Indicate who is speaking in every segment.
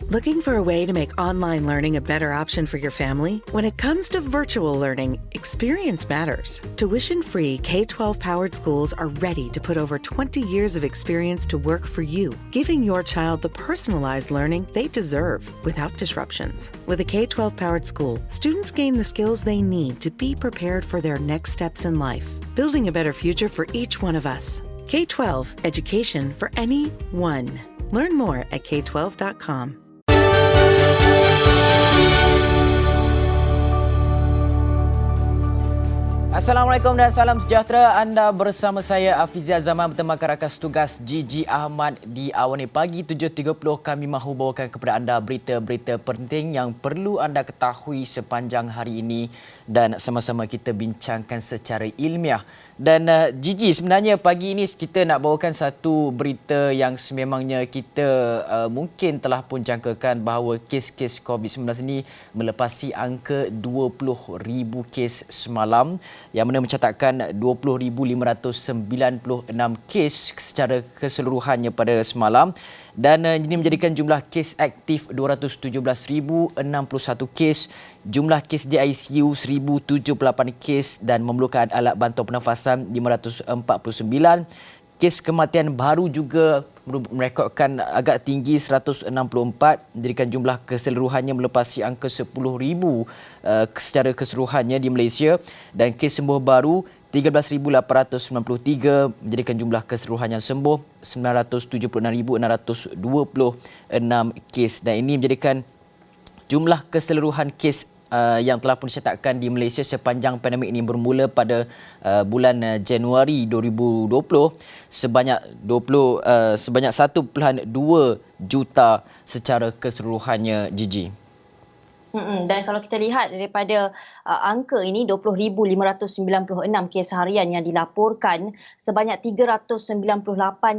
Speaker 1: Looking for a way to make online learning a better option for your family? When it comes to virtual learning, experience matters. Tuition-free K-12 powered schools are ready to put over 20 years of experience to work for you, giving your child the personalized learning they deserve without disruptions. With a K-12 powered school, students gain the skills they need to be prepared for their next steps in life, building a better future for each one of us. K-12 Education for Anyone. Learn more at k12.com.
Speaker 2: Assalamualaikum dan salam sejahtera. Anda bersama saya Afizia Zaman bertemu rakan tugas Gigi Ahmad di Awani Pagi 7.30. Kami mahu bawakan kepada anda berita-berita penting yang perlu anda ketahui sepanjang hari ini dan sama-sama kita bincangkan secara ilmiah. Dan Gigi, sebenarnya pagi ini kita nak bawakan satu berita yang sememangnya kita mungkin telah pun jangkakan bahawa kes-kes COVID-19 ini melepasi angka 20,000 kes semalam, yang mana mencatatkan 20,596 kes secara keseluruhannya pada semalam. Dan ini menjadikan jumlah kes aktif 217,061 kes, jumlah kes di ICU 1,078 kes dan memerlukan alat bantuan pernafasan 549. Kes kematian baru juga merekodkan agak tinggi 164, menjadikan jumlah keseluruhannya melepasi angka 10,000 secara keseluruhannya di Malaysia, dan kes sembuh baru 13,893, menjadikan jumlah keseluruhan yang sembuh 976,626 kes, dan ini menjadikan jumlah keseluruhan kes yang telah pun dicatatkan di Malaysia sepanjang pandemik ini bermula pada bulan Januari 2020 sebanyak 1.2 juta secara keseluruhannya, Gigi.
Speaker 3: Dan kalau kita lihat daripada angka ini 20,596 kes harian yang dilaporkan, sebanyak 398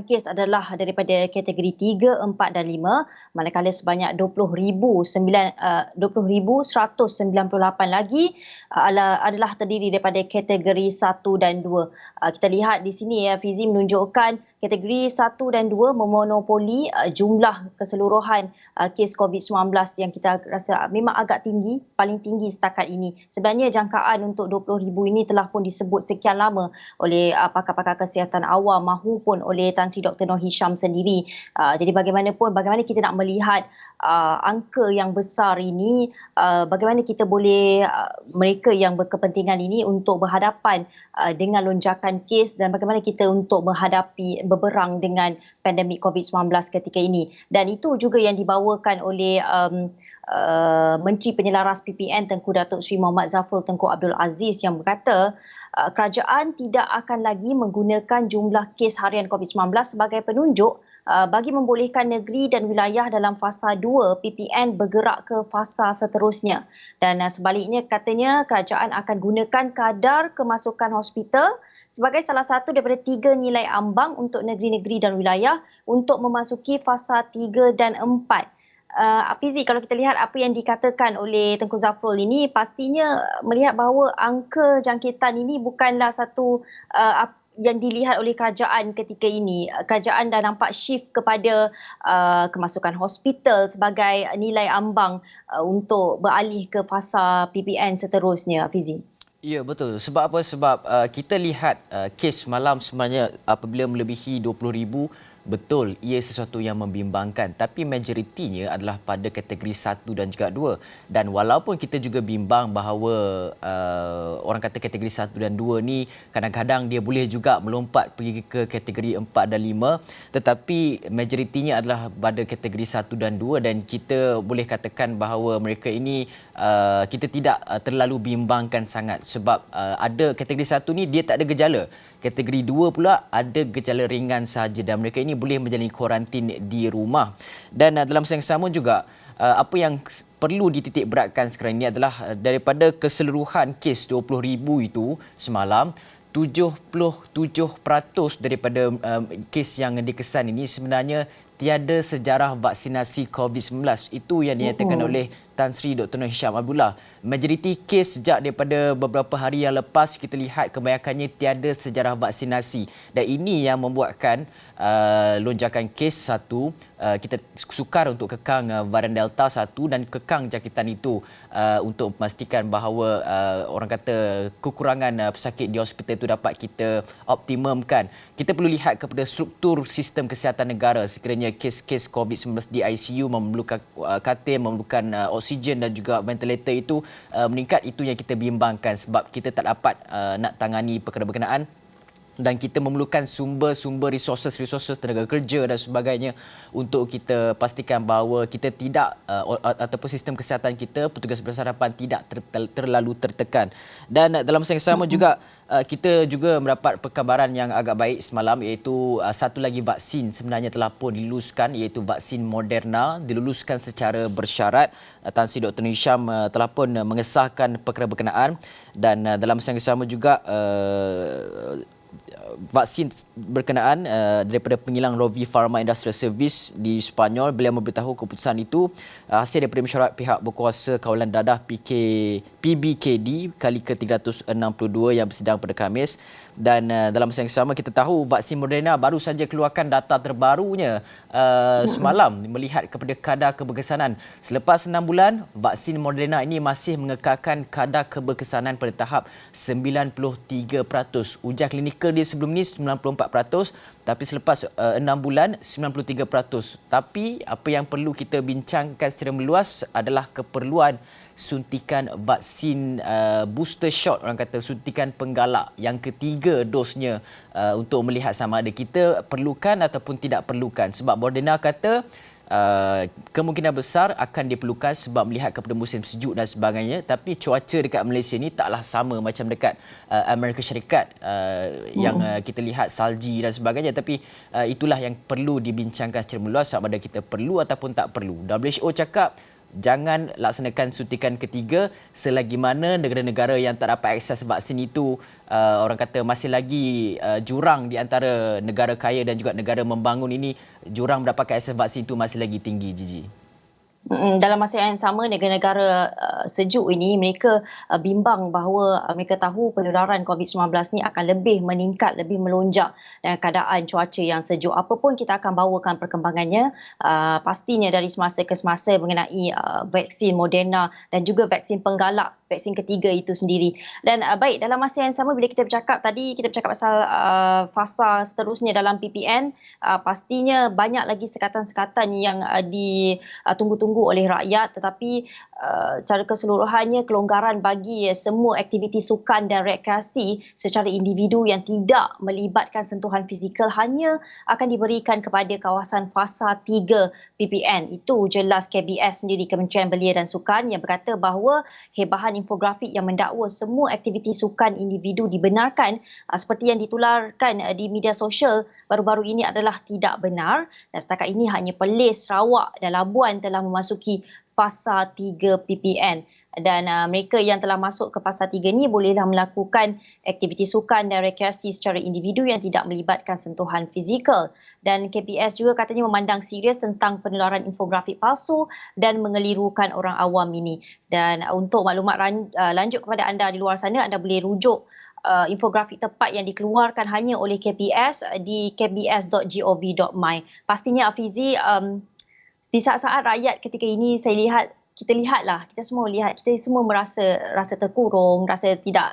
Speaker 3: kes adalah daripada kategori 3, 4 dan 5, manakala sebanyak 20,198 lagi adalah terdiri daripada kategori 1 dan 2. Kita lihat di sini ya, Fizi menunjukkan kategori 1 dan 2 memonopoli jumlah keseluruhan kes COVID-19 yang kita rasa memang agak tinggi, paling tinggi setakat ini. Sebenarnya jangkaan untuk 20,000 ini telah pun disebut sekian lama oleh pakar-pakar kesihatan awam maupun oleh Tan Sri Dr. Noor Hisham sendiri. Jadi bagaimana kita nak melihat angka yang besar ini, bagaimana kita boleh mereka yang berkepentingan ini untuk berhadapan dengan lonjakan kes, dan bagaimana kita untuk berperang dengan pandemik COVID-19 ketika ini. Dan itu juga yang dibawakan oleh Menteri Penyelaras PPN Tengku Datuk Seri Muhammad Zafrul Tengku Abdul Aziz, yang berkata kerajaan tidak akan lagi menggunakan jumlah kes harian COVID-19 sebagai penunjuk bagi membolehkan negeri dan wilayah dalam fasa 2 PPN bergerak ke fasa seterusnya. Dan sebaliknya, katanya kerajaan akan gunakan kadar kemasukan hospital sebagai salah satu daripada 3 nilai ambang untuk negeri-negeri dan wilayah untuk memasuki fasa 3 dan 4. Fizi, kalau kita lihat apa yang dikatakan oleh Tengku Zafrul ini, pastinya melihat bahawa angka jangkitan ini bukanlah satu yang dilihat oleh kerajaan ketika ini. Kerajaan dah nampak shift kepada kemasukan hospital sebagai nilai ambang untuk beralih ke fasa PPN seterusnya, Fizi.
Speaker 2: Ya, betul. Sebab apa? Sebab kita lihat kes malam sebenarnya apabila melebihi 20,000, betul, ia sesuatu yang membimbangkan. Tapi majoritinya adalah pada kategori 1 dan juga 2. Dan walaupun kita juga bimbang bahawa orang kata kategori 1 dan 2 ni kadang-kadang dia boleh juga melompat pergi ke kategori 4 dan 5. Tetapi majoritinya adalah pada kategori 1 dan 2, dan kita boleh katakan bahawa mereka ini kita tidak terlalu bimbangkan sangat. Sebab ada kategori 1 ni dia tak ada gejala. Kategori 2 pula ada gejala ringan sahaja, dan mereka ini boleh menjalani kuarantin di rumah. Dan dalam masa yang sama juga, apa yang perlu dititik beratkan sekarang ini adalah daripada keseluruhan kes 20,000 itu semalam, 77% daripada kes yang dikesan ini sebenarnya tiada sejarah vaksinasi COVID-19. Itu yang dinyatakan oleh Tan Sri Dr. Nur Hisham Abdullah. Majoriti kes sejak daripada beberapa hari yang lepas kita lihat kebanyakannya tiada sejarah vaksinasi dan ini yang membuatkan lonjakan kes satu. Kita sukar untuk kekang varian Delta satu dan kekang jangkitan itu untuk memastikan bahawa orang kata kekurangan pesakit di hospital itu dapat kita optimumkan. Kita perlu lihat kepada struktur sistem kesihatan negara. Sekiranya kes-kes COVID-19 di ICU memerlukan katil, memerlukan oksigen dan juga ventilator itu meningkat, itu yang kita bimbangkan sebab kita tak dapat nak tangani perkara berkenaan dan kita memerlukan sumber-sumber resources tenaga kerja dan sebagainya untuk kita pastikan bahawa kita tidak ataupun sistem kesihatan kita, petugas bersarapan tidak terlalu tertekan. Dan dalam masa yang sama juga kita juga mendapat perkabaran yang agak baik semalam iaitu satu lagi vaksin sebenarnya telah pun diluluskan iaitu vaksin Moderna diluluskan secara bersyarat. Tan Sri Dr. Nur Hisham telah pun mengesahkan perkara berkenaan dan dalam masa yang sama juga vaksin berkenaan daripada pengilang Rovi Pharma Industrial Service di Sepanyol. Beliau memberitahu keputusan itu hasil daripada mesyuarat pihak berkuasa kawalan dadah PBKD kali ke-362 yang bersidang pada Khamis. Dan dalam masa yang sama kita tahu vaksin Moderna baru saja keluarkan data terbarunya semalam melihat kepada kadar keberkesanan. Selepas 6 bulan, vaksin Moderna ini masih mengekalkan kadar keberkesanan pada tahap 93%. Ujian klinikal dia sebelum ini 94%, tapi selepas 6 bulan 93%. Tapi apa yang perlu kita bincangkan secara meluas adalah keperluan suntikan vaksin booster shot, orang kata suntikan penggalak yang ketiga dosnya untuk melihat sama ada kita perlukan ataupun tidak perlukan. Sebab Moderna kata kemungkinan besar akan diperlukan sebab melihat kepada musim sejuk dan sebagainya, tapi cuaca dekat Malaysia ni taklah sama macam dekat Amerika Syarikat yang kita lihat salji dan sebagainya, tapi itulah yang perlu dibincangkan secara meluas sama ada kita perlu ataupun tak perlu. WHO cakap jangan laksanakan suntikan ketiga selagi mana negara-negara yang tak dapat akses vaksin itu orang kata masih lagi jurang di antara negara kaya dan juga negara membangun ini, jurang mendapatkan akses vaksin itu masih lagi tinggi, Gigi.
Speaker 3: Dalam masa yang sama, negara-negara sejuk ini mereka bimbang bahawa mereka tahu penularan COVID-19 ni akan lebih meningkat, lebih melonjak dengan keadaan cuaca yang sejuk. Apapun kita akan bawakan perkembangannya, pastinya dari semasa ke semasa mengenai vaksin Moderna dan juga vaksin penggalak, vaksin ketiga itu sendiri. Dan baik, dalam masa yang sama bila kita bercakap tadi, kita bercakap pasal fasa seterusnya dalam PPN, pastinya banyak lagi sekatan-sekatan yang ditunggu-tunggu oleh rakyat, tetapi secara keseluruhannya kelonggaran bagi semua aktiviti sukan dan rekreasi secara individu yang tidak melibatkan sentuhan fizikal hanya akan diberikan kepada kawasan fasa 3 PPN. Itu jelas KBS sendiri, Kementerian Belia dan Sukan, yang berkata bahawa hebahan infografik yang mendakwa semua aktiviti sukan individu dibenarkan seperti yang ditularkan di media sosial baru-baru ini adalah tidak benar, dan setakat ini hanya Perlis, Sarawak dan Labuan telah memasuki fasa 3 PPN. Dan mereka yang telah masuk ke fasa 3 ni bolehlah melakukan aktiviti sukan dan rekreasi secara individu yang tidak melibatkan sentuhan fizikal. Dan KPS juga katanya memandang serius tentang penularan infografik palsu dan mengelirukan orang awam ini. Dan untuk maklumat lanjut kepada anda di luar sana, anda boleh rujuk infografik tepat yang dikeluarkan hanya oleh KPS di kbs.gov.my. Pastinya Afizi, di saat-saat rakyat ketika ini kita semua merasa terkurung, rasa tidak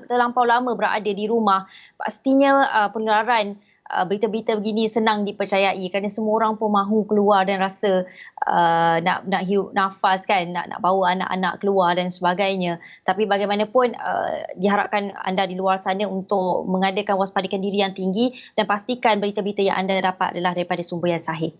Speaker 3: terlampau lama berada di rumah. Pastinya penularan berita-berita begini senang dipercayai kerana semua orang pun mahu keluar dan rasa nak hirup nafas kan, nak bawa anak-anak keluar dan sebagainya. Tapi bagaimanapun diharapkan anda di luar sana untuk mengadakan waspadakan diri yang tinggi dan pastikan berita-berita yang anda dapat adalah daripada sumber yang sahih.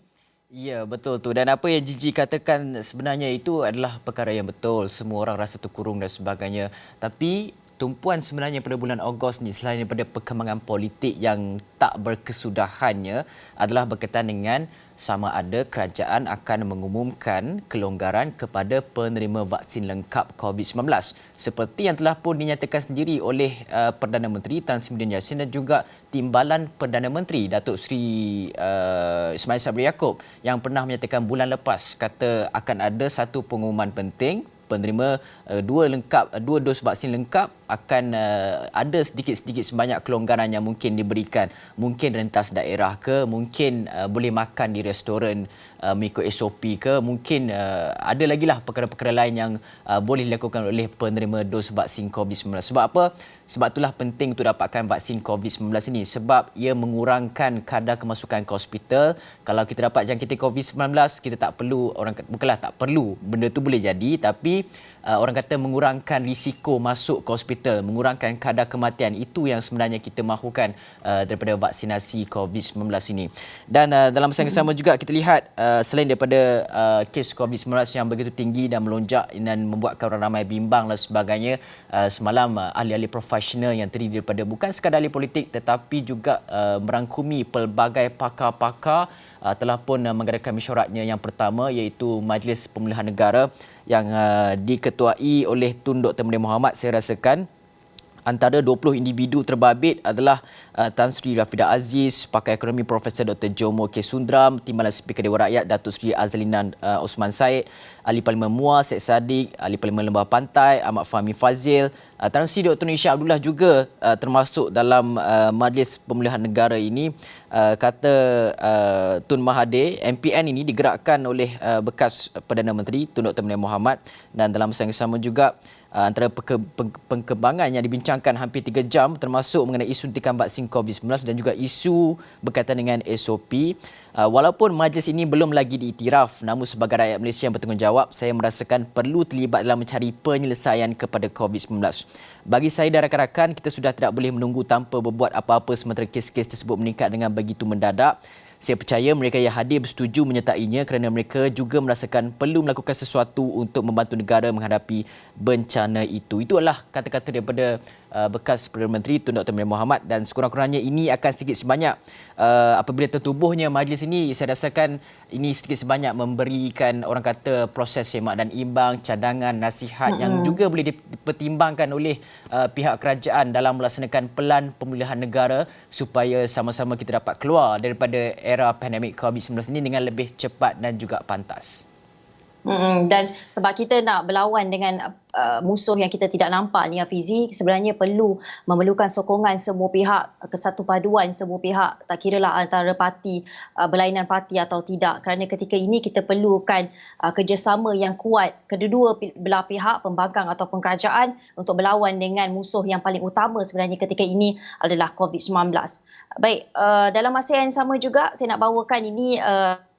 Speaker 2: Ya, betul tu. Dan apa yang Gigi katakan sebenarnya itu adalah perkara yang betul. Semua orang rasa terkurung dan sebagainya. Tapi tumpuan sebenarnya pada bulan Ogos ni selain daripada perkembangan politik yang tak berkesudahannya adalah berkaitan dengan sama ada kerajaan akan mengumumkan kelonggaran kepada penerima vaksin lengkap COVID-19 seperti yang telah pun dinyatakan sendiri oleh Perdana Menteri Tan Sri Muhyiddin Yassin dan juga Timbalan Perdana Menteri Datuk Seri Ismail Sabri Yaakob yang pernah menyatakan bulan lepas kata akan ada satu pengumuman penting penerima dua dos vaksin lengkap akan ada sedikit-sedikit sebanyak kelonggaran yang mungkin diberikan. Mungkin rentas daerah ke, mungkin boleh makan di restoran mengikut SOP ke, mungkin ada lagi lah perkara-perkara lain yang boleh dilakukan oleh penerima dos vaksin COVID-19. Sebab apa? Sebab itulah penting untuk dapatkan vaksin COVID-19 ini sebab ia mengurangkan kadar kemasukan ke hospital. Kalau kita dapat jangkiti COVID-19, kita tak perlu, bukanlah tak perlu, benda tu boleh jadi tapi orang kata mengurangkan risiko masuk ke hospital, mengurangkan kadar kematian. Itu yang sebenarnya kita mahukan daripada vaksinasi COVID-19 ini. Dan dalam masa yang sama juga kita lihat selain daripada kes COVID-19 yang begitu tinggi dan melonjak dan membuatkan orang ramai bimbang dan sebagainya, semalam ahli-ahli profesional yang terdiri daripada bukan sekadar ahli politik tetapi juga merangkumi pelbagai pakar-pakar telah pun mengadakan mesyuaratnya yang pertama iaitu Majlis Pemulihan Negara yang diketuai oleh Tun Dr. Mahathir Mohamad. Saya rasakan antara 20 individu terbabit adalah Tan Sri Rafidah Aziz, pakar ekonomi Profesor Dr. Jomo K. Sundram, Timbalan Speaker Dewan Rakyat Datuk Seri Azlina Osman Said, Ahli Parlimen Muar Syed Saddiq, Ahli Parlimen Lembah Pantai Ahmad Fahmi Fazil, Tan Sri Dr. Nisha Abdullah juga termasuk dalam Majlis Pemulihan Negara ini. Kata Tun Mahathir, MPN ini digerakkan oleh bekas Perdana Menteri Tun Dr. Mahathir Mohamad dan dalam masa yang sama juga antara perkembangan yang dibincangkan hampir 3 jam termasuk mengenai isu suntikan vaksin COVID-19 dan juga isu berkaitan dengan SOP. Walaupun majlis ini belum lagi diiktiraf, namun sebagai rakyat Malaysia yang bertanggungjawab, saya merasakan perlu terlibat dalam mencari penyelesaian kepada COVID-19. Bagi saya dan rakan-rakan, kita sudah tidak boleh menunggu tanpa berbuat apa-apa sementara kes-kes tersebut meningkat dengan begitu mendadak. Saya percaya mereka yang hadir bersetuju menyertainya kerana mereka juga merasakan perlu melakukan sesuatu untuk membantu negara menghadapi bencana itu. Itu adalah kata-kata daripada bekas Perdana Menteri Tun Dr. Mahathir Mohamad dan sekurang-kurangnya ini akan sedikit sebanyak apabila tertubuhnya majlis ini, saya rasakan ini sedikit sebanyak memberikan orang kata proses semak dan imbang, cadangan, nasihat yang juga boleh dipertimbangkan oleh pihak kerajaan dalam melaksanakan pelan pemulihan negara supaya sama-sama kita dapat keluar daripada era pandemik COVID-19 ini dengan lebih cepat dan juga pantas.
Speaker 3: Dan sebab kita nak berlawan dengan musuh yang kita tidak nampak ni Hafizi, sebenarnya memerlukan sokongan semua pihak, kesatupaduan semua pihak, tak kiralah antara parti, berlainan parti atau tidak, kerana ketika ini kita perlukan kerjasama yang kuat kedua-dua belah pihak, pembangkang ataupun kerajaan untuk berlawan dengan musuh yang paling utama sebenarnya ketika ini adalah COVID-19. Baik, dalam masa yang sama juga saya nak bawakan ini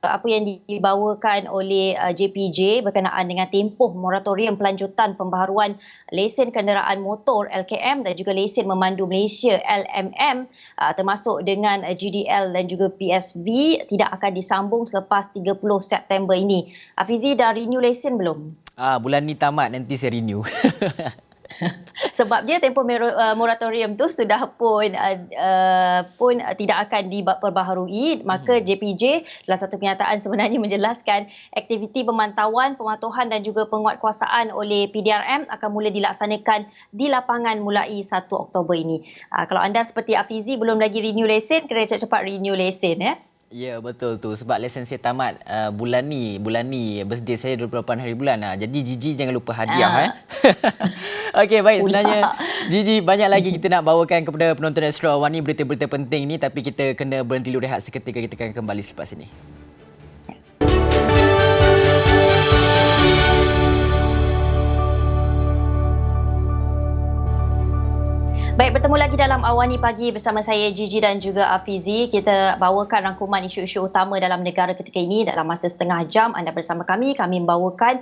Speaker 3: apa yang dibawakan oleh JPJ berkenaan dengan tempoh moratorium pelanjutan pembaharuan lesen kenderaan motor LKM dan juga lesen memandu Malaysia LMM termasuk dengan GDL dan juga PSV tidak akan disambung selepas 30 September ini. Hafizi dah renew lesen belum?
Speaker 2: Bulan ni tamat, nanti saya renew.
Speaker 3: Sebab dia tempoh moratorium tu sudah pun tidak akan diperbaharui, maka JPJ dalam satu kenyataan sebenarnya menjelaskan aktiviti pemantauan, pematuhan dan juga penguatkuasaan oleh PDRM akan mula dilaksanakan di lapangan mulai 1 Oktober ini. Kalau anda seperti Hafizi belum lagi renew lesen, kena cepat-cepat renew lesen ya.
Speaker 2: Ya, betul tu. Sebab lesen saya tamat bulan ni birthday saya 28 hari bulan. Jadi Gigi jangan lupa hadiah. Okey, baik. Sebenarnya Gigi banyak lagi kita nak bawakan kepada penonton Astro Awani berita-berita penting ni, tapi kita kena berhenti dulu rehat seketika. Kita akan kembali selepas ini.
Speaker 3: Baik, bertemu lagi dalam Awani Pagi bersama saya Gigi dan juga Hafizi. Kita bawakan rangkuman isu-isu utama dalam negara ketika ini dalam masa setengah jam. Anda bersama kami membawakan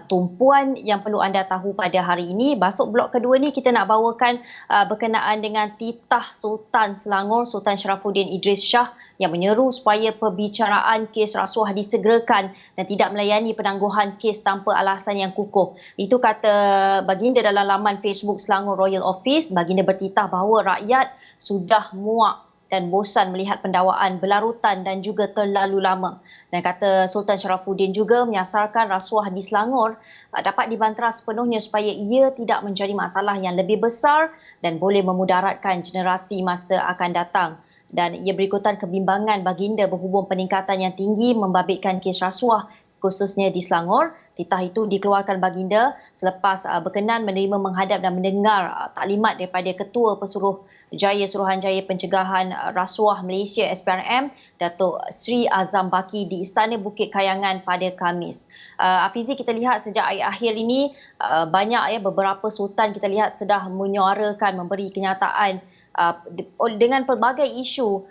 Speaker 3: tumpuan yang perlu anda tahu pada hari ini. Masuk blok kedua ni kita nak bawakan berkenaan dengan titah Sultan Selangor Sultan Sharafuddin Idris Shah yang menyeru supaya perbicaraan kes rasuah disegerakan dan tidak melayani penangguhan kes tanpa alasan yang kukuh. Itu kata baginda dalam laman Facebook Selangor Royal Office. Baginda bertitah bahawa rakyat sudah muak dan bosan melihat pendakwaan berlarutan dan juga terlalu lama. Dan kata Sultan Sharafuddin juga menyasarkan rasuah di Selangor dapat dibantras sepenuhnya supaya ia tidak menjadi masalah yang lebih besar dan boleh memudaratkan generasi masa akan datang. Dan ia berikutan kebimbangan baginda berhubung peningkatan yang tinggi membabitkan kes rasuah khususnya di Selangor. Titah itu dikeluarkan baginda selepas berkenan menerima, menghadap dan mendengar taklimat daripada Ketua Pesuruhjaya Suruhanjaya Pencegahan Rasuah Malaysia SPRM, Datuk Sri Azam Baki di Istana Bukit Kayangan pada Khamis. Afizi, kita lihat sejak akhir ini banyak beberapa sultan kita lihat sudah menyuarakan, memberi kenyataan dengan pelbagai isu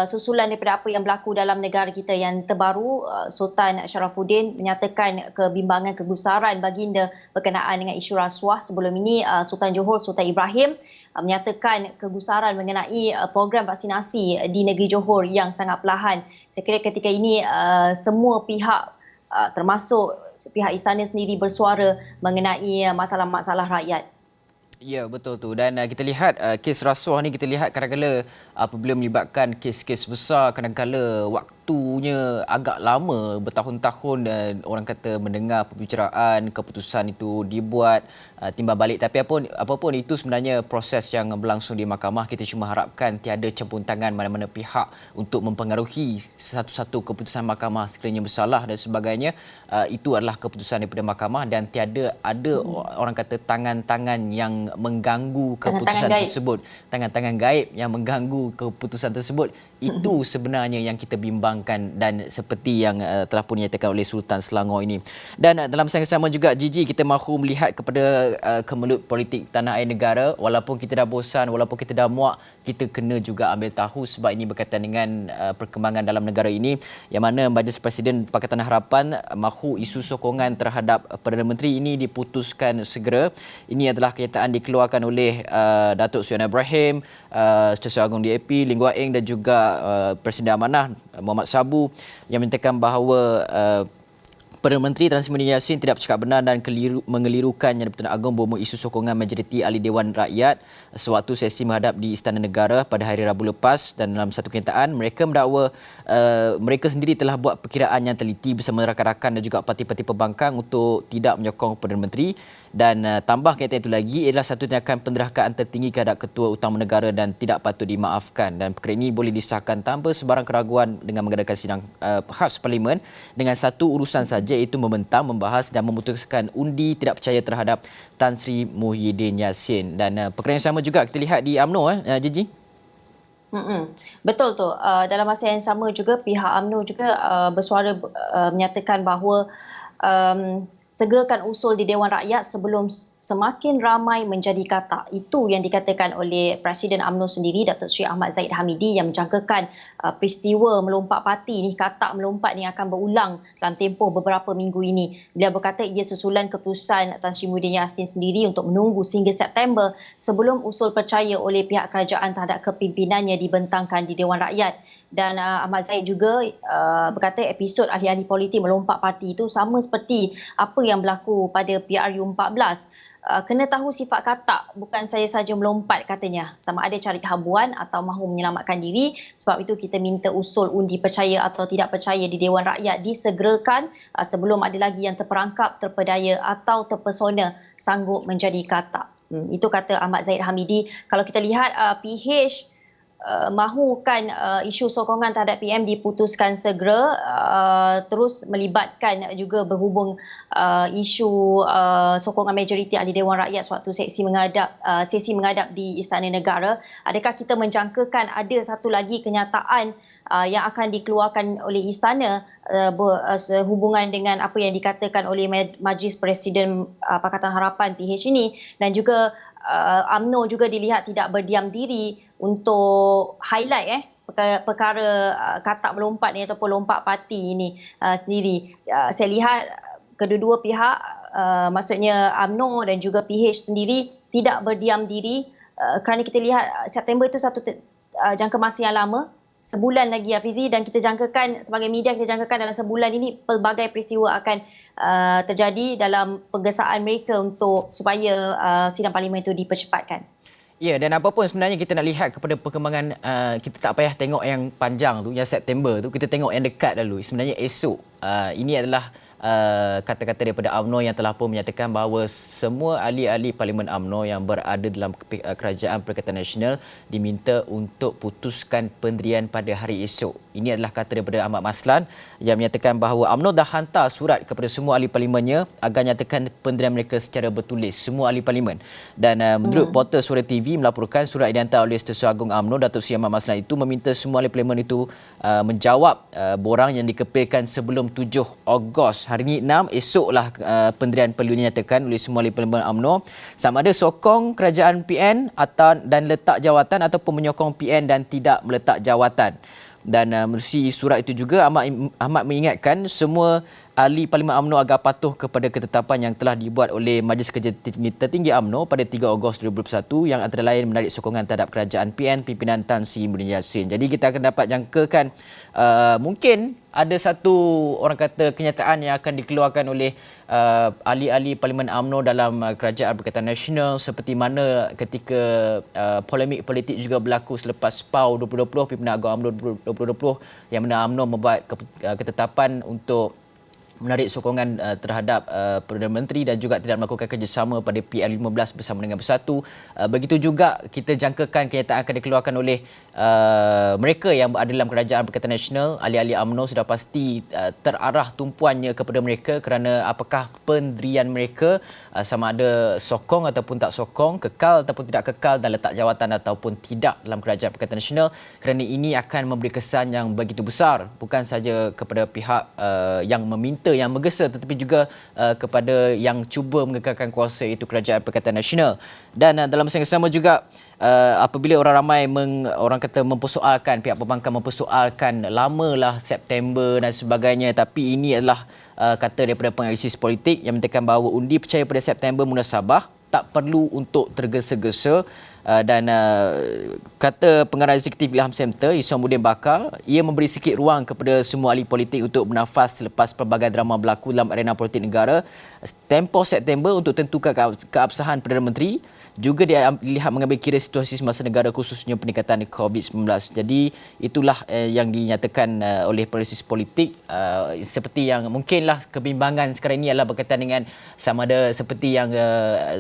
Speaker 3: susulan daripada apa yang berlaku dalam negara kita. Yang terbaru, Sultan Sharafuddin menyatakan kebimbangan, kegusaran baginda berkenaan dengan isu rasuah. Sebelum ini Sultan Johor, Sultan Ibrahim menyatakan kegusaran mengenai program vaksinasi di negeri Johor yang sangat perlahan. Saya kira ketika ini semua pihak termasuk pihak istana sendiri bersuara mengenai masalah-masalah rakyat.
Speaker 2: Ya, betul tu. Dan kita lihat kes rasuah ni, kita lihat kadang-kadang apabila melibatkan kes-kes besar, kadang-kadang waktunya agak lama, bertahun-tahun, dan orang kata mendengar pembicaraan, keputusan itu dibuat, timbal balik. Tapi apapun itu sebenarnya proses yang berlangsung di mahkamah. Kita cuma harapkan tiada campur tangan mana-mana pihak untuk mempengaruhi satu-satu keputusan mahkamah sekiranya bersalah dan sebagainya. Itu adalah keputusan daripada mahkamah dan tiada ada orang kata tangan-tangan yang mengganggu keputusan tersebut. Tangan-tangan gaib yang mengganggu keputusan tersebut. Itu sebenarnya yang kita bimbangkan dan seperti yang telah pun dinyatakan oleh Sultan Selangor ini. Dan dalam masa yang sama juga, Gigi, kita mahu melihat kepada kemelut politik tanah air negara. Walaupun kita dah bosan, walaupun kita dah muak, kita kena juga ambil tahu sebab ini berkaitan dengan perkembangan dalam negara ini, yang mana Majlis Presiden Pakatan Harapan mahu isu sokongan terhadap Perdana Menteri ini diputuskan segera. Ini adalah kenyataan dikeluarkan oleh Datuk Seri Ibrahim, Setiausaha Agung DAP Lim Guat Eng dan juga Presiden Amanah Muhammad Sabu, yang menyatakan bahawa Perdana Menteri Tan Sri Muhyiddin Yassin tidak bercakap benar dan mengelirukan Yang di-Pertuan Agong berumur isu sokongan majoriti Ahli Dewan Rakyat sewaktu sesi menghadap di Istana Negara pada hari Rabu lepas. Dan dalam satu kenyataan, mereka mendakwa mereka sendiri telah buat perkiraan yang teliti bersama rakan-rakan dan juga parti-parti pembangkang untuk tidak menyokong Perdana Menteri. Dan tambah kenyataan itu lagi adalah satu tindakan penderhakaan tertinggi terhadap Ketua Utama Negara dan tidak patut dimaafkan. Dan perkara ini boleh disahkan tanpa sebarang keraguan dengan mengadakan sidang khas Parlimen dengan satu urusan saja, iaitu membentang, membahas dan memutuskan undi tidak percaya terhadap Tan Sri Muhyiddin Yassin. Dan perkara yang sama juga kita lihat di UMNO, Gigi.
Speaker 3: Betul tu. Dalam masa yang sama juga pihak UMNO juga bersuara menyatakan bahawa segerakan usul di Dewan Rakyat sebelum semakin ramai menjadi katak. Itu yang dikatakan oleh Presiden UMNO sendiri, Datuk Seri Ahmad Zahid Hamidi, yang menjangkakan peristiwa melompat parti ni, katak melompat ni akan berulang dalam tempoh beberapa minggu ini. Beliau berkata ia susulan keputusan Tan Sri Muhyiddin Yassin sendiri untuk menunggu sehingga September sebelum usul percaya oleh pihak kerajaan terhadap kepimpinannya dibentangkan di Dewan Rakyat. Dan Ahmad Zahid juga berkata episod ahli-ahli politik melompat parti itu sama seperti apa yang berlaku pada PRU14. Kena tahu sifat katak, bukan saja melompat katanya. Sama ada cari habuan atau mahu menyelamatkan diri. Sebab itu kita minta usul undi percaya atau tidak percaya di Dewan Rakyat disegerakan sebelum ada lagi yang terperangkap, terpedaya atau terpesona sanggup menjadi katak. Itu kata Ahmad Zahid Hamidi. Kalau kita lihat PH mahukan isu sokongan terhadap PM diputuskan segera, terus melibatkan juga berhubung isu sokongan majoriti Ahli Dewan Rakyat sewaktu sesi menghadap di Istana Negara. Adakah kita menjangkakan ada satu lagi kenyataan yang akan dikeluarkan oleh Istana sehubungan dengan apa yang dikatakan oleh Majlis Presiden Pakatan Harapan PH ini, dan juga UMNO juga dilihat tidak berdiam diri untuk highlight perkara katak melompat ni ataupun lompat parti ini sendiri. Saya lihat kedua-dua pihak, maksudnya UMNO dan juga PH sendiri tidak berdiam diri kerana kita lihat September itu satu jangka masa yang lama. sebulan lagi Hafizi, dan kita jangkakan sebagai media, kita jangkakan dalam sebulan ini pelbagai peristiwa akan terjadi dalam penggesaan mereka untuk supaya sidang parlimen itu dipercepatkan.
Speaker 2: Ya, dan apa pun sebenarnya kita nak lihat kepada perkembangan, kita tak payah tengok yang panjang tu, yang September tu, kita tengok yang dekat dulu. Sebenarnya esok, ini adalah kata-kata daripada UMNO yang telah pun menyatakan bahawa semua ahli-ahli Parlimen UMNO yang berada dalam Kerajaan Perikatan Nasional diminta untuk putuskan pendirian pada hari esok. Ini adalah kata daripada Ahmad Maslan yang menyatakan bahawa UMNO dah hantar surat kepada semua ahli parlimennya agar nyatakan pendirian mereka secara bertulis, semua ahli parlimen. Dan menurut portal Suara TV melaporkan surat yang dihantar oleh Setiausaha Agung UMNO Datuk Seri Ahmad Maslan itu meminta semua ahli parlimen itu menjawab borang yang dikepilkan sebelum 7 Ogos. Hari ini 6, esoklah pendirian perlu dinyatakan oleh semua ahli parlimen UMNO, sama ada sokong kerajaan PN atau dan letak jawatan ataupun menyokong PN dan tidak meletak jawatan. Dan menerusi surat itu juga Ahmad mengingatkan semua ahli Parlimen UMNO agar patuh kepada ketetapan yang telah dibuat oleh Majlis Kerja Tertinggi UMNO pada 3 Ogos 2021 yang antara lain menarik sokongan terhadap kerajaan PN pimpinan Tan Sri Muhyiddin Yassin. Jadi kita akan dapat jangkakan mungkin ada satu orang kata kenyataan yang akan dikeluarkan oleh ahli-ahli Parlimen UMNO dalam Kerajaan Perikatan Nasional, seperti mana ketika polemik politik juga berlaku selepas PAU 2020, Pimpinan Agung UMNO 2020, yang mana UMNO membuat ketetapan untuk menarik sokongan terhadap Perdana Menteri dan juga tidak melakukan kerjasama pada PN15 bersama dengan Bersatu. Begitu juga kita jangkakan kenyataan akan dikeluarkan oleh mereka yang berada dalam Kerajaan Perikatan Nasional. Ahli-ahli UMNO sudah pasti terarah tumpuannya kepada mereka kerana apakah pendirian mereka sama ada sokong ataupun tak sokong, kekal ataupun tidak kekal dan letak jawatan ataupun tidak dalam Kerajaan Perikatan Nasional, kerana ini akan memberi kesan yang begitu besar bukan sahaja kepada pihak yang meminta, yang menggesa, tetapi juga kepada yang cuba mengekalkan kuasa, iaitu Kerajaan Perikatan Nasional. Dan dalam masa yang sama juga apabila orang ramai orang kata mempersoalkan, pihak perbankan mempersoalkan lamalah September dan sebagainya, tapi ini adalah kata daripada penganalisis politik yang menyatakan bahawa undi percaya pada September munasabah tak perlu untuk tergesa-gesa. Dan kata pengarah eksekutif Ilham Center, Isamuddin Bakar, ia memberi sikit ruang kepada semua ahli politik untuk bernafas selepas pelbagai drama berlaku dalam arena politik negara. Tempoh September untuk tentukan keabsahan Perdana Menteri juga dilihat mengambil kira situasi semasa negara, khususnya peningkatan COVID-19. Jadi itulah yang dinyatakan oleh penalisis politik, seperti yang mungkinlah kebimbangan sekarang ini adalah berkaitan dengan sama ada seperti yang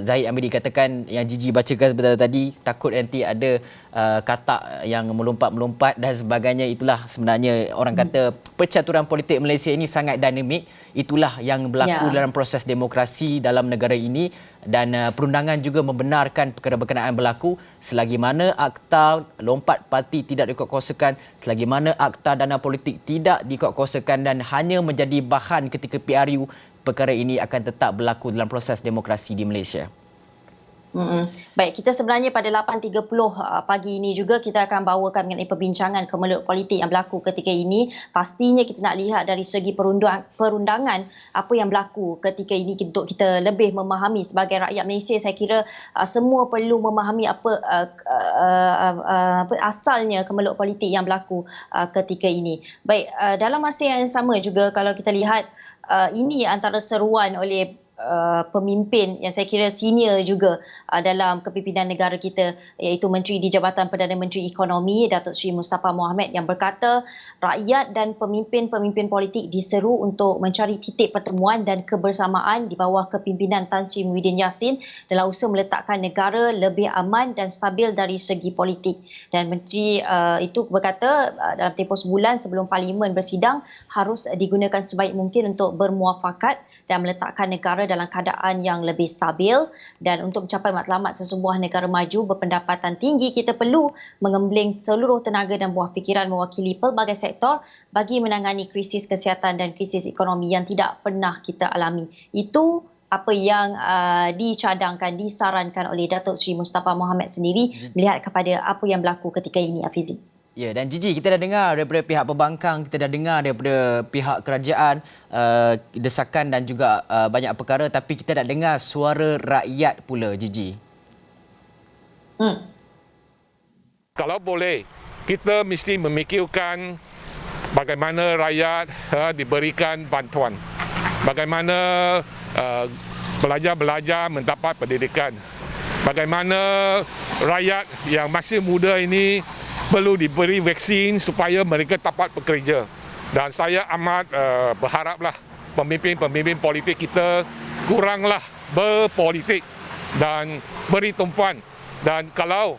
Speaker 2: Zahid Amiri katakan, yang Gigi bacakan sebentar tadi, takut nanti ada katak yang melompat-melompat dan sebagainya. Itulah sebenarnya orang kata percaturan politik Malaysia ini sangat dinamik. Itulah yang berlaku dalam proses demokrasi dalam negara ini, dan perundangan juga membenarkan perkara berkenaan berlaku selagi mana akta lompat parti tidak dikuatkuasakan, selagi mana akta dana politik tidak dikuatkuasakan dan hanya menjadi bahan ketika PRU, perkara ini akan tetap berlaku dalam proses demokrasi di Malaysia.
Speaker 3: Baik, kita sebenarnya pada 8.30 pagi ini juga kita akan bawakan mengenai perbincangan kemelut politik yang berlaku ketika ini. Pastinya kita nak lihat dari segi perundangan apa yang berlaku ketika ini untuk kita lebih memahami sebagai rakyat Malaysia. Saya kira semua perlu memahami apa asalnya kemelut politik yang berlaku ketika ini. Baik, dalam masa yang sama juga kalau kita lihat ini antara seruan oleh pemimpin yang saya kira senior juga dalam kepimpinan negara kita, iaitu Menteri di Jabatan Perdana Menteri Ekonomi Datuk Seri Mustafa Mohamed, yang berkata rakyat dan pemimpin-pemimpin politik diseru untuk mencari titik pertemuan dan kebersamaan di bawah kepimpinan Tan Sri Muhyiddin Yassin dalam usaha meletakkan negara lebih aman dan stabil dari segi politik. Dan Menteri itu berkata dalam tempoh sebulan sebelum Parlimen bersidang harus digunakan sebaik mungkin untuk bermuafakat dan meletakkan negara dalam keadaan yang lebih stabil. Dan untuk mencapai matlamat sesebuah negara maju berpendapatan tinggi, kita perlu mengembling seluruh tenaga dan buah fikiran mewakili pelbagai sektor bagi menangani krisis kesihatan dan krisis ekonomi yang tidak pernah kita alami. Itu apa yang dicadangkan, disarankan oleh Datuk Seri Mustafa Mohamed sendiri melihat kepada apa yang berlaku ketika ini, Hafizi.
Speaker 2: Ya, dan Gigi, kita dah dengar daripada pihak pembangkang, kita dah dengar daripada pihak kerajaan desakan dan juga banyak perkara, tapi kita dah dengar suara rakyat pula, Gigi.
Speaker 4: Kalau boleh, kita mesti memikirkan bagaimana rakyat diberikan bantuan, bagaimana belajar mendapat pendidikan, bagaimana rakyat yang masih muda ini perlu diberi vaksin supaya mereka dapat bekerja. Dan saya amat berharaplah pemimpin-pemimpin politik kita kuranglah berpolitik dan beri tumpuan. Dan kalau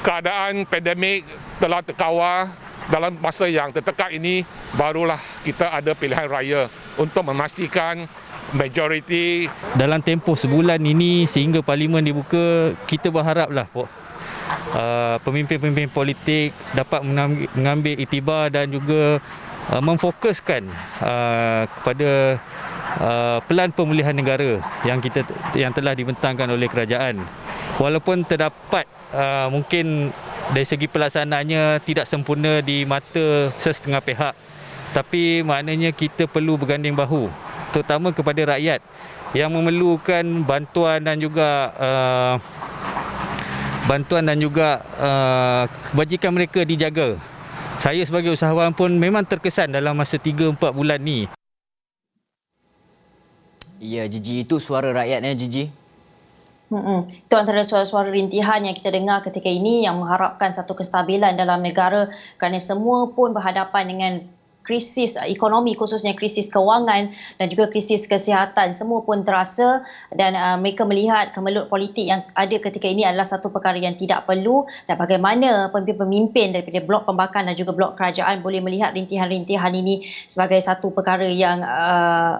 Speaker 4: keadaan pandemik telah terkawal dalam masa yang terdekat ini, barulah kita ada pilihan raya untuk memastikan majoriti.
Speaker 5: Dalam tempoh sebulan ini sehingga parlimen dibuka, kita berharaplah pemimpin-pemimpin politik dapat mengambil iktibar dan juga memfokuskan kepada pelan pemulihan negara yang telah dibentangkan oleh kerajaan. Walaupun terdapat mungkin dari segi pelaksanaannya tidak sempurna di mata sesetengah pihak, tapi maknanya kita perlu berganding bahu, terutama kepada rakyat yang memerlukan bantuan dan juga kebajikan mereka dijaga. Saya sebagai usahawan pun memang terkesan dalam masa 3-4 bulan ni.
Speaker 2: Ya, Gigi, itu suara rakyatnya, Gigi.
Speaker 3: Itu antara suara-suara rintihan yang kita dengar ketika ini yang mengharapkan satu kestabilan dalam negara kerana semua pun berhadapan dengan krisis ekonomi, khususnya krisis kewangan dan juga krisis kesihatan. Semua pun terasa dan mereka melihat kemelut politik yang ada ketika ini adalah satu perkara yang tidak perlu, dan bagaimana pemimpin-pemimpin daripada blok pembakan dan juga blok kerajaan boleh melihat rintihan-rintihan ini sebagai satu perkara yang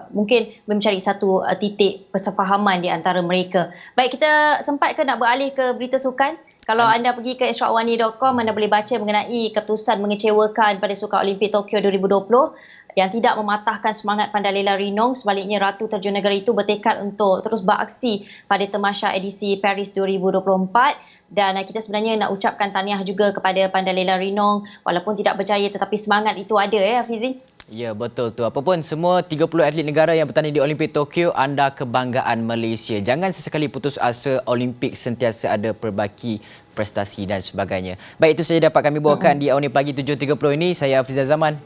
Speaker 3: mungkin mencari satu titik persefahaman di antara mereka. Baik, kita sempat ke nak beralih ke berita sukan? Kalau anda pergi ke extrawarni.com, anda boleh baca mengenai keputusan mengecewakan pada Sukan Olimpik Tokyo 2020 yang tidak mematahkan semangat Pandalela Rinong. Sebaliknya, Ratu Terjun Negara itu bertekad untuk terus beraksi pada Tamasya edisi Paris 2024. Dan kita sebenarnya nak ucapkan tahniah juga kepada Pandalela Rinong. Walaupun tidak berjaya, tetapi semangat itu ada, ya Hafizi?
Speaker 2: Ya, betul tu. Apapun, semua 30 atlet negara yang bertanding di Olimpik Tokyo, anda kebanggaan Malaysia. Jangan sesekali putus asa, Olimpik sentiasa ada perbaki prestasi dan sebagainya. Baik, itu saja dapat kami bawakan di Awani Pagi 7.30 ini. Saya Hafizah Zaman.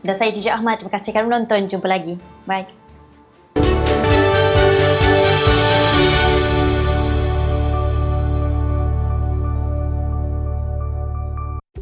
Speaker 3: Dan saya Gigi Ahmad. Terima kasih kerana menonton. Jumpa lagi. Bye.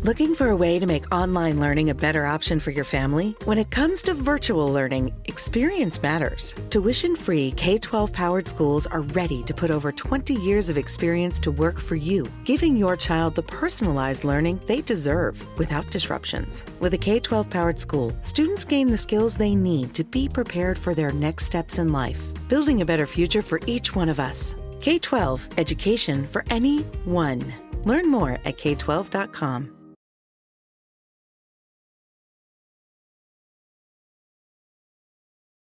Speaker 1: Looking for a way to make online learning a better option for your family? When it comes to virtual learning, experience matters. Tuition-free K-12 powered schools are ready to put over 20 years of experience to work for you, giving your child the personalized learning they deserve without disruptions. With a K-12 powered school, students gain the skills they need to be prepared for their next steps in life, building a better future for each one of us. K-12 education for anyone. Learn more at k12.com.